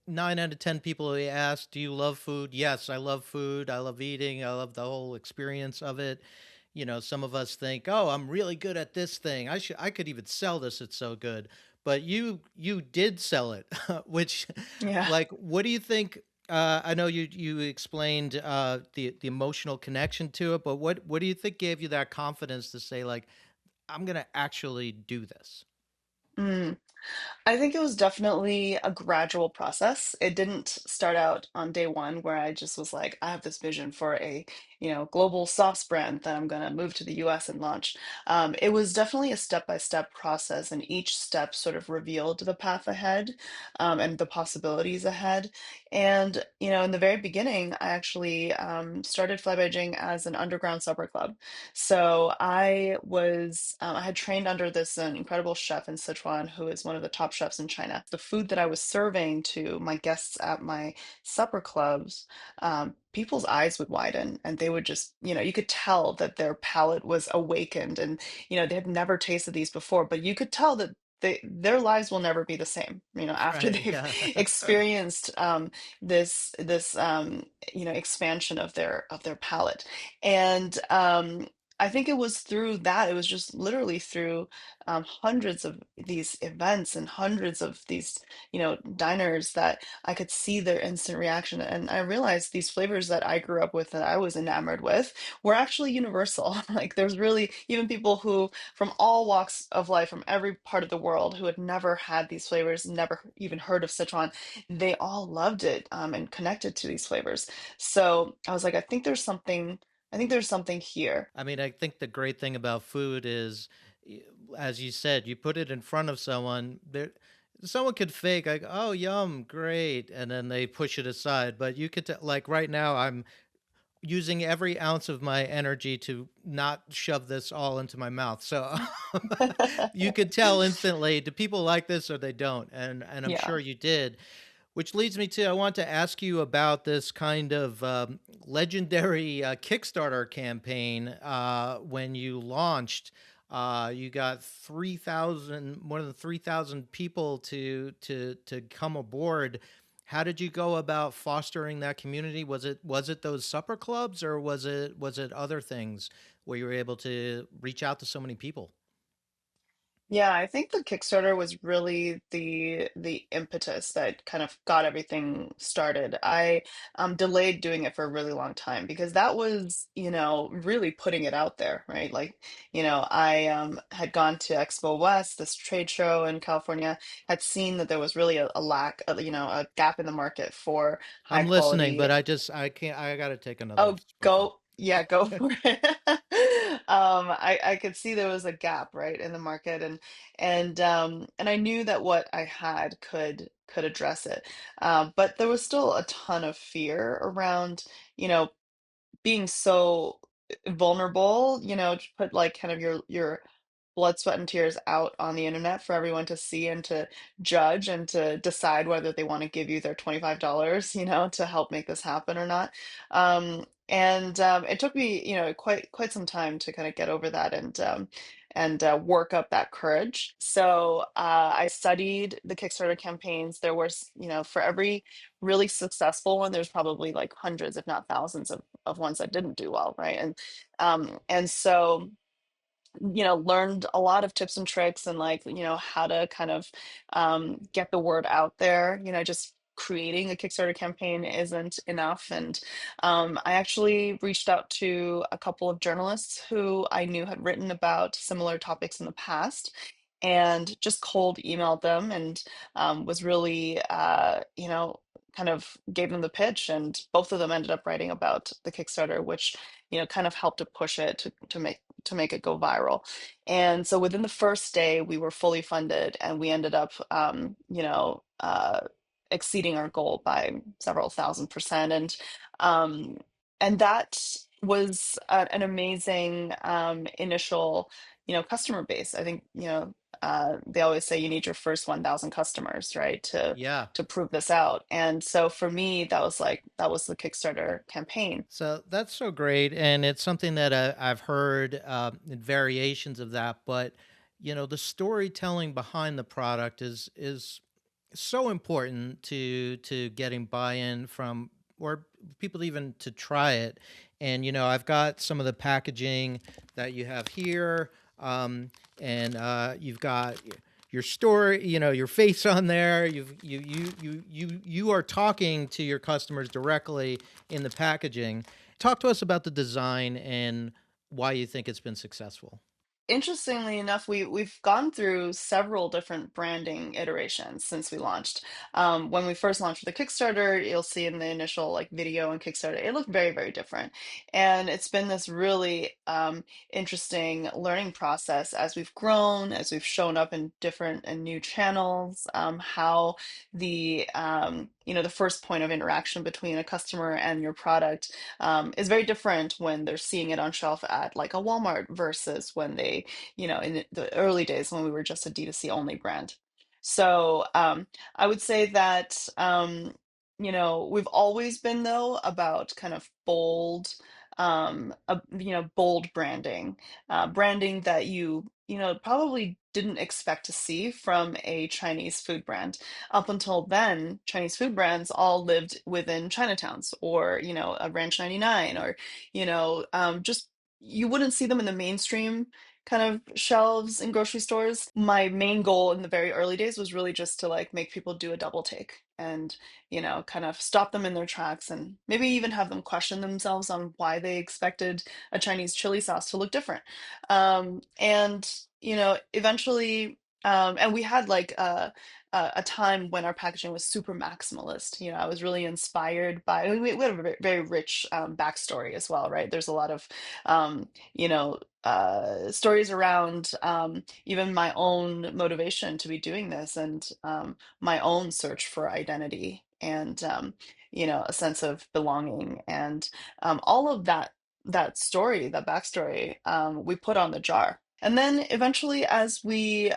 nine out of 10 people we ask, do you love food? Yes, I love food. I love eating. I love the whole experience of it. Some of us think, oh, I'm really good at this thing. I could even sell this. It's so good. But you did sell it, which Yeah. like, what do you think? I know you explained the emotional connection to it, but what do you think gave you that confidence to say like, I'm gonna actually do this? Mm. I think it was definitely a gradual process. It didn't start out on day one where I just was like, I have this vision for a, global sauce brand that I'm going to move to the US and launch. It was definitely a step-by-step process, and each step sort of revealed the path ahead, and the possibilities ahead. And, in the very beginning, I actually started Fly by Jing as an underground supper club. So I had trained under this incredible chef in Sichuan who is one of the top chefs in China. The food that I was serving to my guests at my supper clubs, people's eyes would widen and they would just, you could tell that their palate was awakened, and, they had never tasted these before, but you could tell that their lives will never be the same, after Right. they've Yeah. experienced this expansion of their palate. And I think it was through that. It was just literally through hundreds of these events and hundreds of these, diners that I could see their instant reaction. And I realized these flavors that I grew up with, that I was enamored with, were actually universal. Like there's really even people who, from all walks of life, from every part of the world, who had never had these flavors, never even heard of Sichuan, they all loved it, and connected to these flavors. So I was like, I think there's something here. I mean, I think the great thing about food is, as you said, you put it in front of someone. Someone could fake like, "Oh, yum, great," and then they push it aside. But you could like right now, I'm using every ounce of my energy to not shove this all into my mouth. So you could tell instantly, do people like this or they don't? And I'm Yeah. sure you did. Which leads me to I want to ask you about this kind of legendary Kickstarter campaign when you launched. You got 3,000, more than 3,000 people to come aboard. How did you go about fostering that community? Was it those supper clubs, or was it other things where you were able to reach out to so many people? Yeah, I think the Kickstarter was really the impetus that kind of got everything started. I delayed doing it for a really long time because that was, really putting it out there, right? Like, I had gone to Expo West, this trade show in California, had seen that there was really a lack of, a gap in the market for high I'm listening, quality. but I can't. I got to take another Oh, spoonful. yeah, go for it. I could see there was a gap, right, in the market, and I knew that what I had could address it. But there was still a ton of fear around, you know, being so vulnerable, to put like kind of your blood, sweat, and tears out on the internet for everyone to see and to judge and to decide whether they want to give you their $25, to help make this happen or not. And it took me, quite some time to kind of get over that and work up that courage. So I studied the Kickstarter campaigns. There was, for every really successful one, there's probably like hundreds, if not thousands, of ones that didn't do well, right? And so learned a lot of tips and tricks, and like, how to kind of get the word out there. Just creating a Kickstarter campaign isn't enough. And I actually reached out to a couple of journalists who I knew had written about similar topics in the past, and just cold emailed them, and was really, kind of gave them the pitch, and both of them ended up writing about the Kickstarter, which, kind of helped to push it to make it go viral. And so within the first day, we were fully funded, and we ended up, exceeding our goal by several thousand%. And that was an amazing initial, customer base. I think, they always say you need your first 1,000 customers, right, to Yeah. to prove this out. And so for me, that was the Kickstarter campaign. So that's so great, and it's something that I've heard in variations of that. But the storytelling behind the product is So important to getting buy-in from, or people even to try it. And I've got some of the packaging that you have here, um, and you've got your story, your face on there. You are talking to your customers directly in the packaging. Talk to us about the design and why you think it's been successful. Interestingly enough, we've gone through several different branding iterations since we launched. When we first launched the Kickstarter, you'll see in the initial like video and Kickstarter, it looked very, very different. And it's been this really interesting learning process as we've grown, as we've shown up in different and new channels, how the first point of interaction between a customer and your product is very different when they're seeing it on shelf at like a Walmart versus when in the early days when we were just a D2C only brand. So I would say that, we've always been though about kind of bold branding, branding that probably didn't expect to see from a Chinese food brand. Up until then, Chinese food brands all lived within Chinatowns or, a Ranch 99 or, just you wouldn't see them in the mainstream kind of shelves in grocery stores. My main goal in the very early days was really just to like make people do a double take and, kind of stop them in their tracks and maybe even have them question themselves on why they expected a Chinese chili sauce to look different. And, eventually, and we had like a time when our packaging was super maximalist. I was really inspired by, we have a very, very rich backstory as well, right? There's a lot of, stories around even my own motivation to be doing this and my own search for identity and, a sense of belonging and all of that story, that backstory, we put on the jar. And then eventually, as we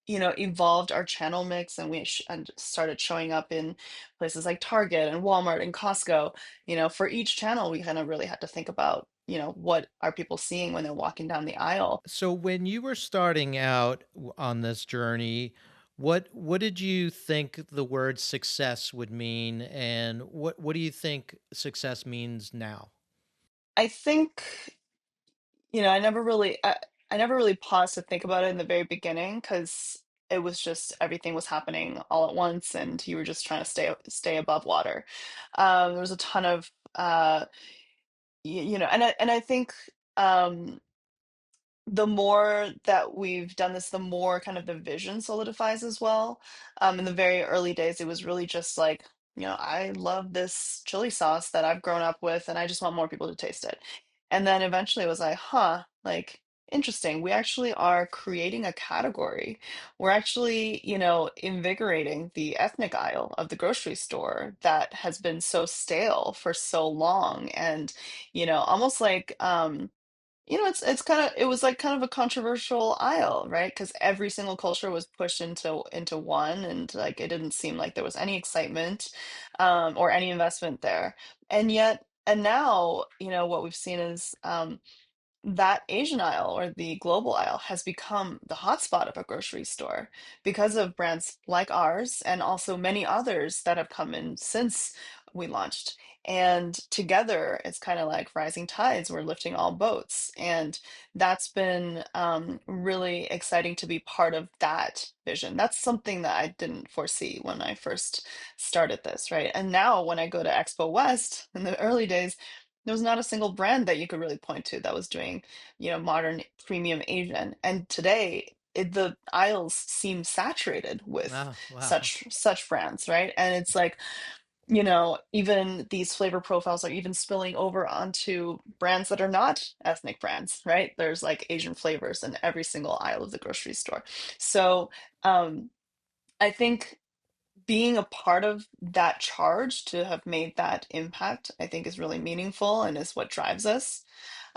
evolved our channel mix and and started showing up in places like Target and Walmart and Costco, for each channel, we kind of really had to think about, what are people seeing when they're walking down the aisle. So when you were starting out on this journey, what did you think the word success would mean, and what do you think success means now? I think, I never really paused to think about it in the very beginning because it was just everything was happening all at once and you were just trying to stay above water. There was a ton of and I think um the more that we've done this, the more kind of the vision solidifies as well. In the very early days, it was really just like, I love this chili sauce that I've grown up with, and I just want more people to taste it. And then eventually it was like, huh, like, interesting. We actually are creating a category. We're actually, invigorating the ethnic aisle of the grocery store that has been so stale for so long. And, almost like, it's kind of it was like kind of a controversial aisle, right? Because every single culture was pushed into one, and like it didn't seem like there was any excitement, or any investment there. And now, what we've seen is that Asian aisle or the global aisle has become the hotspot of a grocery store because of brands like ours and also many others that have come in since we launched. And together, it's kind of like rising tides, we're lifting all boats. And that's been really exciting to be part of that vision. That's something that I didn't foresee when I first started this, right? And now, when I go to Expo West in the early days, there was not a single brand that you could really point to that was doing, modern premium Asian. And today, the aisles seem saturated with Ah, wow. such brands, right? And it's like, even these flavor profiles are even spilling over onto brands that are not ethnic brands, right? There's like Asian flavors in every single aisle of the grocery store. So, I think being a part of that charge to have made that impact, I think is really meaningful and is what drives us.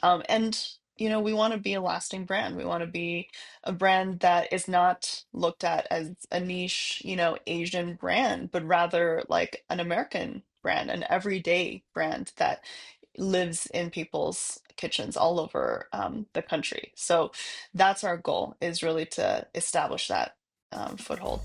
And we want to be a lasting brand. We want to be a brand that is not looked at as a niche, Asian brand, but rather like an American brand, an everyday brand that lives in people's kitchens all over the country. So that's our goal, is really to establish that foothold.